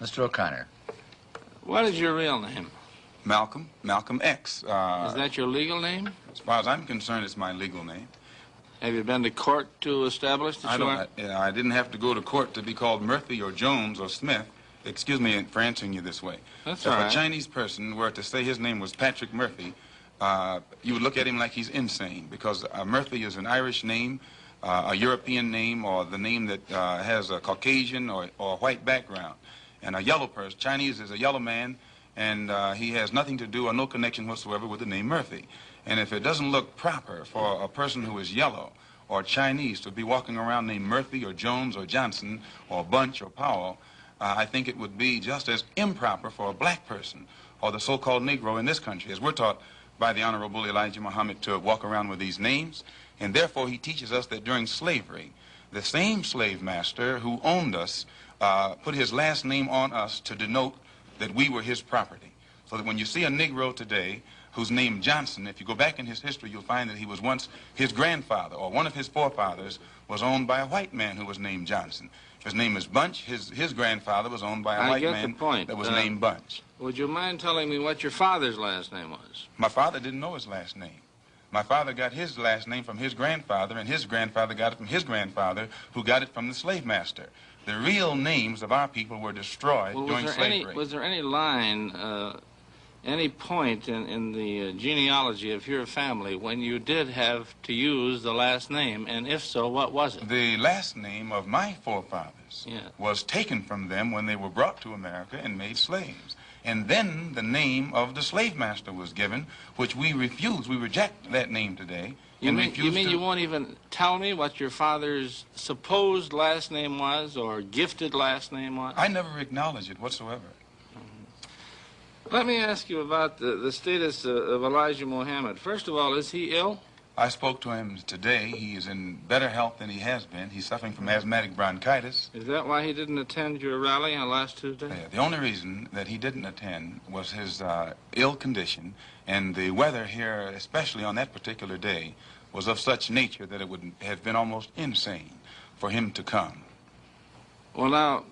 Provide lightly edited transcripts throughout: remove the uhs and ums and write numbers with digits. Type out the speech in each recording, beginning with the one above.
Mr. O'Connor. What is your real name? Malcolm X. Is that your legal name? As far as I'm concerned, it's my legal name. Have you been to court to establish that I didn't have to go to court to be called Murphy or Jones or Smith. Excuse me for answering you this way. That's all right. If a Chinese person were to say his name was Patrick Murphy, you would look at him like he's insane, because Murphy is an Irish name, a European name, or the name that has a Caucasian or white background. And a yellow person, Chinese is a yellow man, and he has nothing to do or no connection whatsoever with the name Murphy. And if it doesn't look proper for a person who is yellow or Chinese to be walking around named Murphy or Jones or Johnson or Bunch or Powell, I think it would be just as improper for a black person or the so-called Negro in this country, as we're taught by the Honorable Elijah Muhammad to walk around with these names. And therefore he teaches us that during slavery, the same slave master who owned us put his last name on us to denote that we were his property. So that when you see a Negro today who's named Johnson, if you go back in his history, you'll find that he was once his grandfather, or one of his forefathers was owned by a white man who was named Johnson. His name is Bunch. His grandfather was owned by a white man that was named Bunch. Would you mind telling me what your father's last name was? My father didn't know his last name. My father got his last name from his grandfather, and his grandfather got it from his grandfather, who got it from the slave master. The real names of our people were destroyed during slavery. Was there any line, any point in the genealogy of your family when you did have to use the last name, and if so, what was it? The last name of my forefathers was taken from them when they were brought to America and made slaves. And then the name of the slave master was given, which we refuse. We reject that name today. You mean you won't even tell me what your father's supposed last name was or gifted last name was? I never acknowledge it whatsoever. Let me ask you about the status of Elijah Muhammad. First of all, is he ill? I spoke to him today. He is in better health than he has been. He's suffering from asthmatic bronchitis. Is that why he didn't attend your rally on last Tuesday? Yeah, the only reason that he didn't attend was his ill condition, and the weather here, especially on that particular day, was of such nature that it would have been almost insane for him to come. Well, now,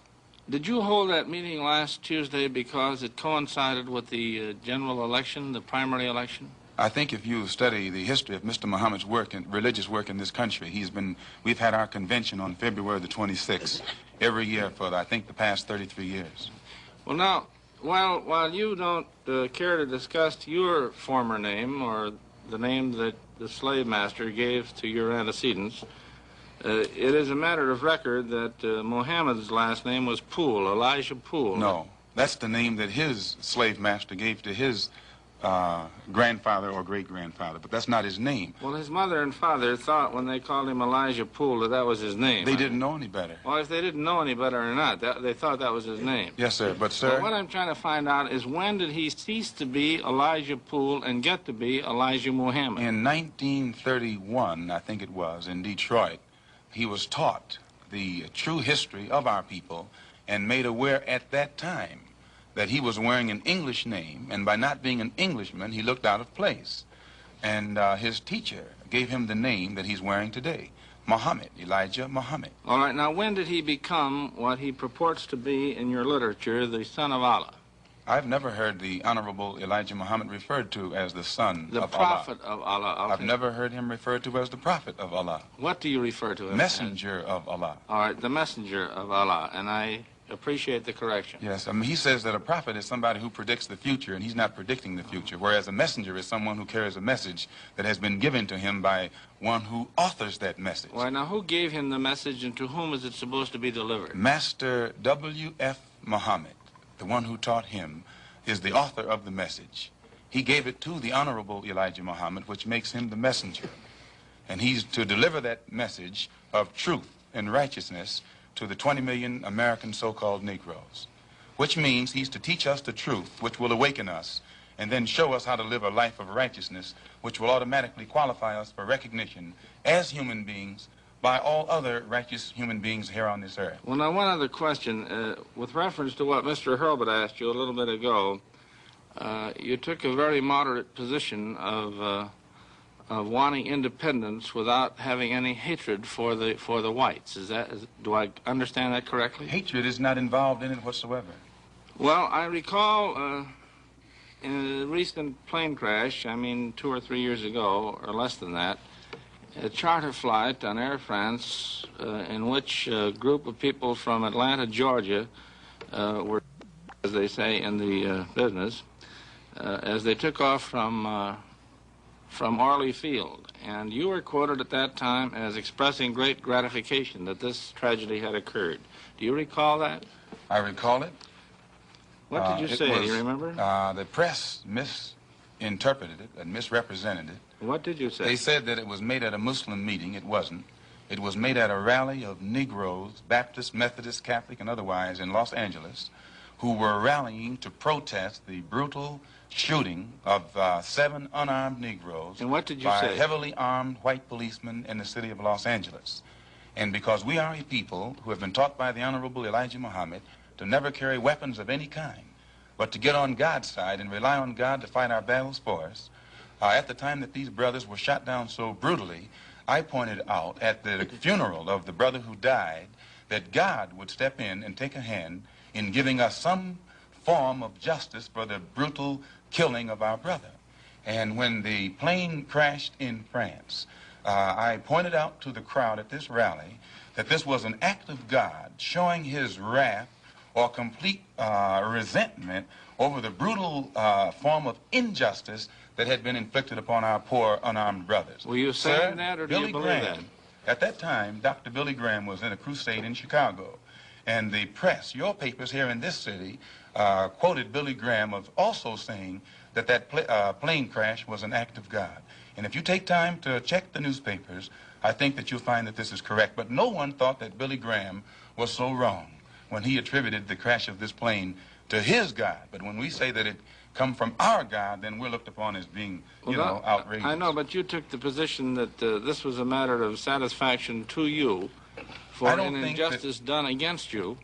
did you hold that meeting last Tuesday because it coincided with the general election, the primary election? I think if you study the history of Mr. Muhammad's work and religious work in this country, we've had our convention on February the 26th every year for, I think, the past 33 years. Well, now, while you don't care to discuss your former name or the name that the slave master gave to your antecedents, it is a matter of record that Muhammad's last name was Poole, Elijah Poole. No, that's the name that his slave master gave to his grandfather or great-grandfather, but that's not his name. Well, his mother and father thought when they called him Elijah Poole that was his name. They didn't know any better. Well, if they didn't know any better or not, they thought that was his name. Yes, sir, but, sir... Well, what I'm trying to find out is when did he cease to be Elijah Poole and get to be Elijah Muhammad? In 1931, I think it was, in Detroit, he was taught the true history of our people and made aware at that time that he was wearing an English name, and by not being an Englishman, he looked out of place. And his teacher gave him the name that he's wearing today, Muhammad, Elijah Muhammad. All right, now when did he become what he purports to be in your literature, the son of Allah? I've never heard the Honorable Elijah Muhammad referred to as the son of Allah. The prophet of Allah. Okay. I've never heard him referred to as the prophet of Allah. What do you refer to him Messenger of Allah. All right, the messenger of Allah, and I appreciate the correction. Yes, he says that a prophet is somebody who predicts the future, and he's not predicting the future, whereas a messenger is someone who carries a message that has been given to him by one who authors that message. Well, now, who gave him the message, and to whom is it supposed to be delivered? Master W.F. Muhammad, the one who taught him, is the author of the message. He gave it to the Honorable Elijah Muhammad, which makes him the messenger. And he's to deliver that message of truth and righteousness to the 20 million American so-called Negroes, which means he's to teach us the truth, which will awaken us, and then show us how to live a life of righteousness, which will automatically qualify us for recognition as human beings by all other righteous human beings here on this earth. Well, now, one other question. With reference to what Mr. Hurlbut asked you a little bit ago, you took a very moderate position of wanting independence without having any hatred for the whites. Do I understand that correctly? Hatred is not involved in it whatsoever. Well, I recall in a recent plane crash, I mean 2 or 3 years ago, or less than that, a charter flight on Air France in which a group of people from Atlanta, Georgia, were, as they say in the business, as they took off from Orly Field. And you were quoted at that time as expressing great gratification that this tragedy had occurred. Do you recall that? I recall it. What did you say? Do you remember? The press misinterpreted it and misrepresented it. What did you say? They said that it was made at a Muslim meeting. It wasn't. It was made at a rally of Negroes, Baptist, Methodist, Catholic, and otherwise in Los Angeles, who were rallying to protest the brutal shooting of 7 unarmed Negroes and what did you by say? heavily armed white policemen in the city of Los Angeles. And because we are a people who have been taught by the Honorable Elijah Muhammad to never carry weapons of any kind, but to get on God's side and rely on God to fight our battles for us, at the time that these brothers were shot down so brutally, I pointed out at the funeral of the brother who died that God would step in and take a hand in giving us some form of justice for the brutal killing of our brother. And when the plane crashed in France, I pointed out to the crowd at this rally that this was an act of God showing his wrath or complete resentment over the brutal form of injustice that had been inflicted upon our poor unarmed brothers. Were you saying that, or do you believe that? At that time, Dr. Billy Graham was in a crusade in Chicago, and the press, your papers here in this city, quoted Billy Graham of also saying that that plane crash was an act of God. And if you take time to check the newspapers, I think that you'll find that this is correct. But no one thought that Billy Graham was so wrong when he attributed the crash of this plane to his God. But when we say that it come from our God, then we're looked upon as being, outrageous. I know, but you took the position that this was a matter of satisfaction to you for an injustice done against you,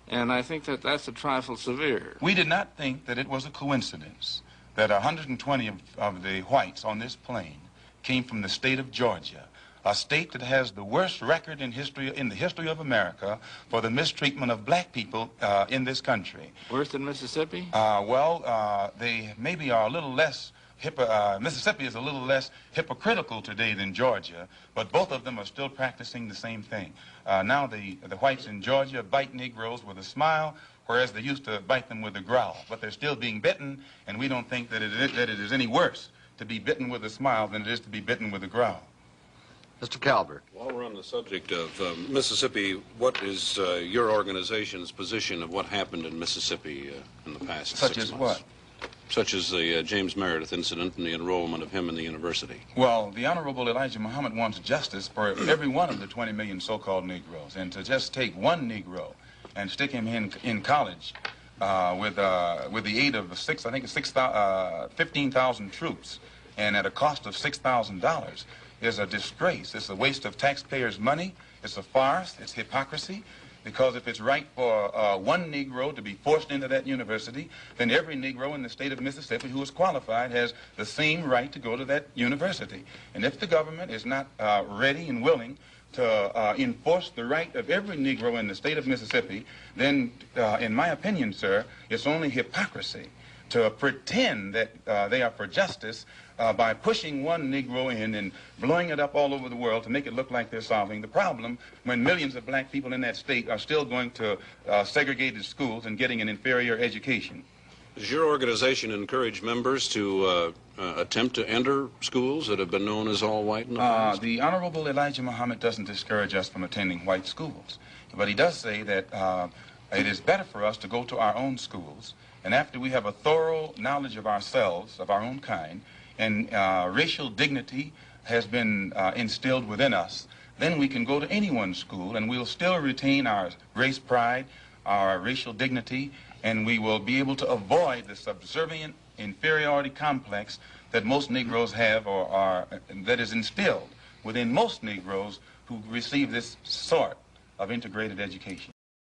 and I think that that's a trifle severe. We did not think that it was a coincidence that 120 of the whites on this plane came from the state of Georgia, a state that has the worst record in the history of America for the mistreatment of black people in this country. Worse than Mississippi? They maybe are a little less Mississippi is a little less hypocritical today than Georgia, but both of them are still practicing the same thing. Now the whites in Georgia bite Negroes with a smile, whereas they used to bite them with a growl. But they're still being bitten, and we don't think that it is any worse to be bitten with a smile than it is to be bitten with a growl. Mr. Calvert. While we're on the subject of Mississippi, what is your organization's position of what happened in Mississippi in the past 6 months? Such as what? Such as the James Meredith incident and the enrollment of him in the university. Well, the Honorable Elijah Muhammad wants justice for every one of the 20 million so-called Negroes. And to just take one Negro and stick him in college with the aid of 15,000 troops and at a cost of $6,000 is a disgrace. It's a waste of taxpayers' money. It's a farce. It's hypocrisy. Because if it's right for one Negro to be forced into that university, then every Negro in the state of Mississippi who is qualified has the same right to go to that university. And if the government is not ready and willing to enforce the right of every Negro in the state of Mississippi, then, in my opinion, sir, it's only hypocrisy to pretend that they are for justice by pushing one Negro in and blowing it up all over the world to make it look like they're solving the problem when millions of black people in that state are still going to segregated schools and getting an inferior education. Does your organization encourage members to attempt to enter schools that have been known as all white in the past? The Honorable Elijah Muhammad doesn't discourage us from attending white schools, but he does say that it is better for us to go to our own schools, and after we have a thorough knowledge of ourselves, of our own kind, and racial dignity has been instilled within us, then we can go to anyone's school and we'll still retain our race pride, our racial dignity, and we will be able to avoid the subservient inferiority complex that most Negroes have or that is instilled within most Negroes who receive this sort of integrated education.